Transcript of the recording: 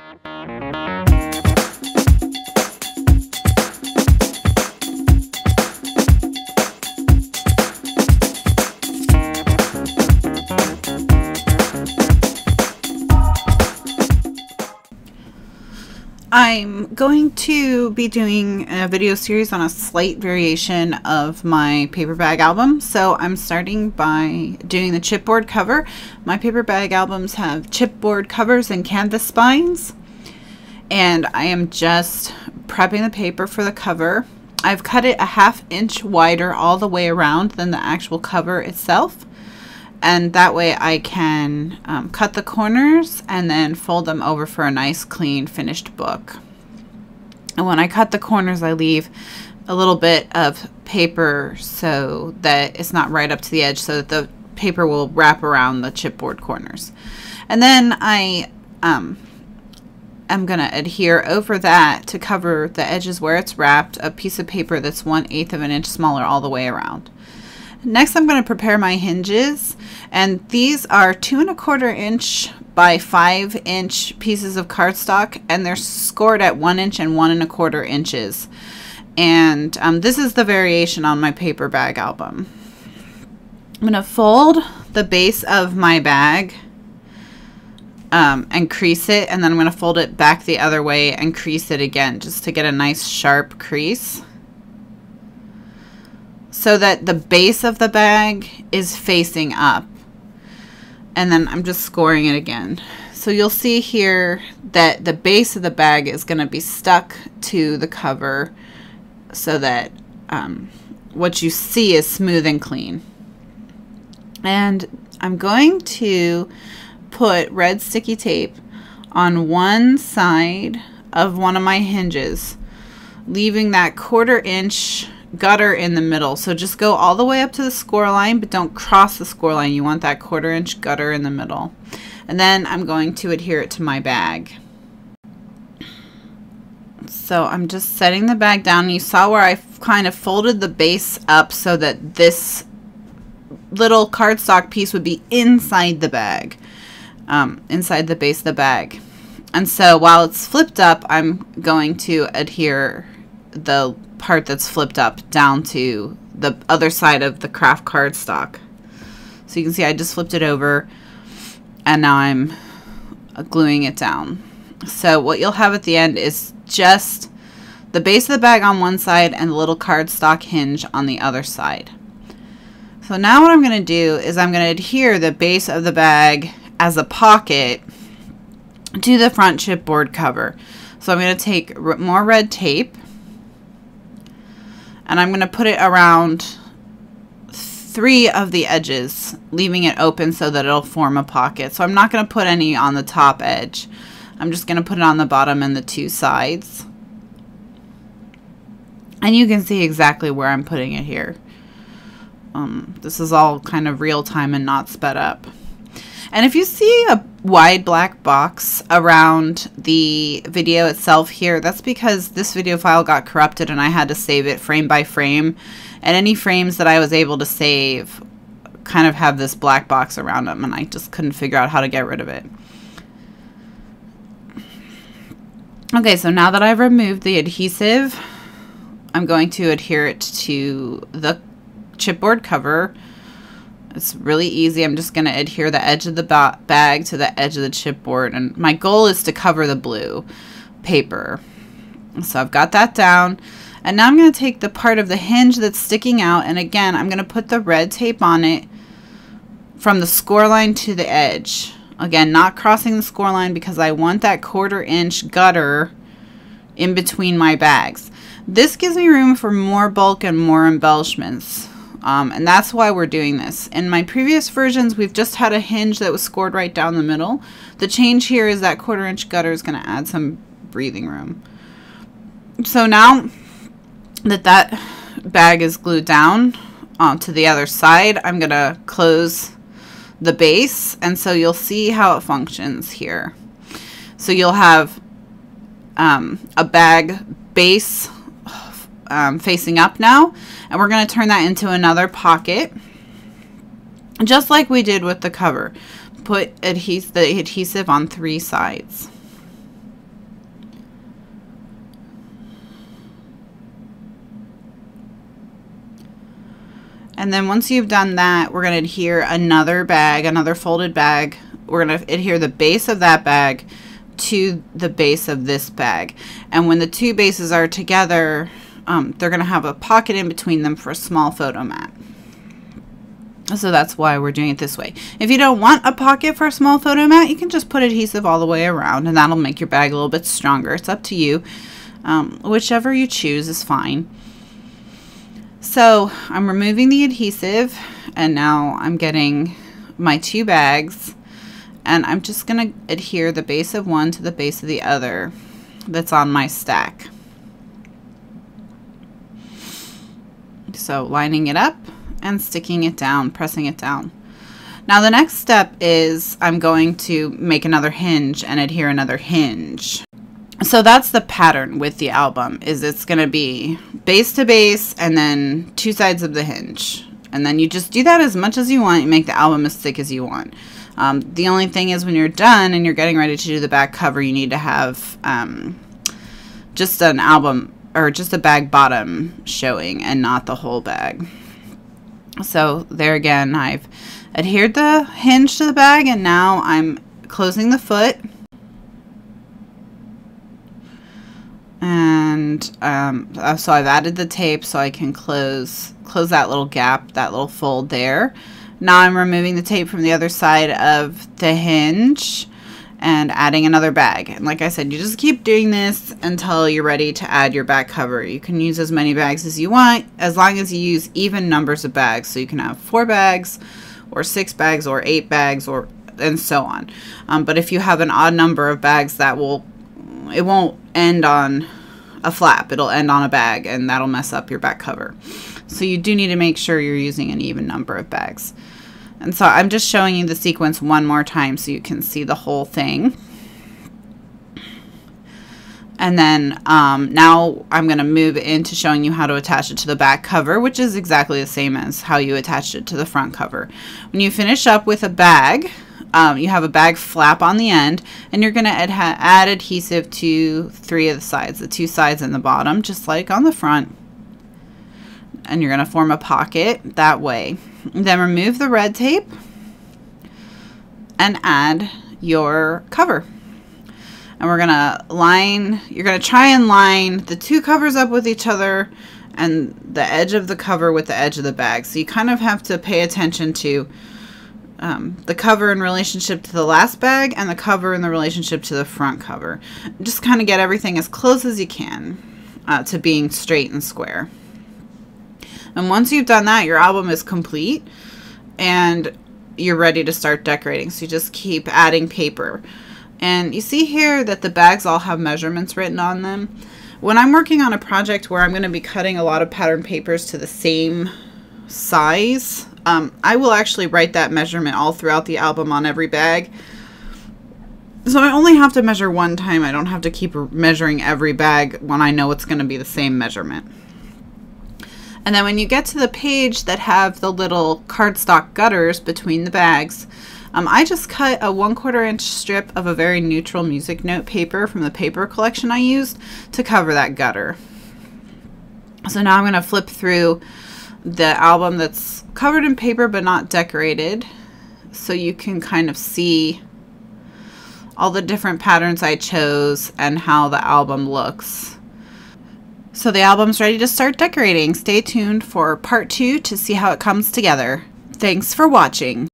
I'm going to be doing a video series on a slight variation of my paper bag album. So I'm starting by doing the chipboard cover. My paper bag albums have chipboard covers and canvas spines. And I am just prepping the paper for the cover. I've cut it a ½ inch wider all the way around than the actual cover itself. And that way I can cut the corners and then fold them over for a nice clean finished book. And when I cut the corners, I leave a little bit of paper so that it's not right up to the edge, so that the paper will wrap around the chipboard corners. And then I am going to adhere over that to cover the edges where it's wrapped, a piece of paper that's 1/8 of an inch smaller all the way around. Next, I'm going to prepare my hinges, and these are 2 1/4 inch by 5 inch pieces of cardstock, and they're scored at 1 inch and 1 1/4 inches. And this is the variation on my paper bag album. I'm going to fold the base of my bag and crease it, and then I'm going to fold it back the other way and crease it again just to get a nice sharp crease, so that the base of the bag is facing up. And then I'm just scoring it again. So you'll see here that the base of the bag is going to be stuck to the cover so that what you see is smooth and clean. And I'm going to put red sticky tape on one side of one of my hinges, leaving that 1/4 inch gutter in the middle. So just go all the way up to the score line, but don't cross the score line. You want that 1/4 inch gutter in the middle. And then I'm going to adhere it to my bag. So I'm just setting the bag down. You saw where I kind of folded the base up so that this little cardstock piece would be inside the bag, inside the base of the bag. And so while it's flipped up, I'm going to adhere the part that's flipped up down to the other side of the craft cardstock. So you can see I just flipped it over, and now I'm gluing it down. So what you'll have at the end is just the base of the bag on one side and the little cardstock hinge on the other side. So now what I'm going to do is I'm going to adhere the base of the bag as a pocket to the front chipboard cover. So I'm going to take more red tape, and I'm going to put it around 3 of the edges, leaving it open so that it'll form a pocket. So I'm not going to put any on the top edge. I'm just going to put it on the bottom and the 2 sides. And you can see exactly where I'm putting it here. This is all kind of real time and not sped up. And if you see a wide black box around the video itself here, that's because this video file got corrupted and I had to save it frame by frame. And any frames that I was able to save kind of have this black box around them, and I just couldn't figure out how to get rid of it. Okay, so now that I've removed the adhesive, I'm going to adhere it to the chipboard cover. It's really easy. I'm just going to adhere the edge of the bag to the edge of the chipboard, and my goal is to cover the blue paper. So I've got that down, and now I'm going to take the part of the hinge that's sticking out, and again I'm going to put the red tape on it from the score line to the edge. Again, not crossing the score line because I want that 1/4 inch gutter in between my bags. This gives me room for more bulk and more embellishments. And that's why we're doing this. In my previous versions, we've just had a hinge that was scored right down the middle. The change here is that 1/4 inch gutter is going to add some breathing room. So now that that bag is glued down onto the other side, I'm going to close the base, and so you'll see how it functions here. So you'll have a bag base facing up now, and we're going to turn that into another pocket, just like we did with the cover. Put the adhesive on 3 sides. And then once you've done that, we're going to adhere another bag, another folded bag. We're going to adhere the base of that bag to the base of this bag. And when the two bases are together, they're going to have a pocket in between them for a small photo mat. So that's why we're doing it this way. If you don't want a pocket for a small photo mat, you can just put adhesive all the way around, and that'll make your bag a little bit stronger. It's up to you. Whichever you choose is fine. So I'm removing the adhesive, and now I'm getting my two bags, and I'm just going to adhere the base of one to the base of the other that's on my stack. So lining it up and sticking it down, pressing it down. Now the next step is I'm going to make another hinge and adhere another hinge. So that's the pattern with the album, is it's going to be base to base and then two sides of the hinge. And then you just do that as much as you want. You make the album as thick as you want. The only thing is when you're done and you're getting ready to do the back cover, you need to have just an album or just a bag bottom showing and not the whole bag. So there again, I've adhered the hinge to the bag, and now I'm closing the foot. And so I've added the tape so I can close that little gap, that little fold there. Now I'm removing the tape from the other side of the hinge and adding another bag. And like I said, you just keep doing this until you're ready to add your back cover. You can use as many bags as you want, as long as you use even numbers of bags. So you can have 4 bags or 6 bags or 8 bags and so on. But if you have an odd number of bags, it won't end on a flap. It'll end on a bag, and that'll mess up your back cover. So you do need to make sure you're using an even number of bags. And so I'm just showing you the sequence one more time so you can see the whole thing. And then now I'm going to move into showing you how to attach it to the back cover, which is exactly the same as how you attached it to the front cover. When you finish up with a bag, you have a bag flap on the end, and you're going to add adhesive to 3 of the sides, the 2 sides and the bottom, just like on the front. And you're going to form a pocket that way. Then remove the red tape and add your cover. And we're going to you're going to try and line the 2 covers up with each other and the edge of the cover with the edge of the bag. So you kind of have to pay attention to the cover in relationship to the last bag and the cover in the relationship to the front cover. Just kind of get everything as close as you can to being straight and square. And once you've done that, your album is complete and you're ready to start decorating. So you just keep adding paper. And you see here that the bags all have measurements written on them. When I'm working on a project where I'm going to be cutting a lot of pattern papers to the same size, I will actually write that measurement all throughout the album on every bag. So I only have to measure one time. I don't have to keep measuring every bag when I know it's going to be the same measurement. And then when you get to the page that have the little cardstock gutters between the bags, I just cut a 1/4 inch strip of a very neutral music note paper from the paper collection I used to cover that gutter. So now I'm going to flip through the album that's covered in paper but not decorated, so you can kind of see all the different patterns I chose and how the album looks. So the album's ready to start decorating. Stay tuned for part 2 to see how it comes together. Thanks for watching.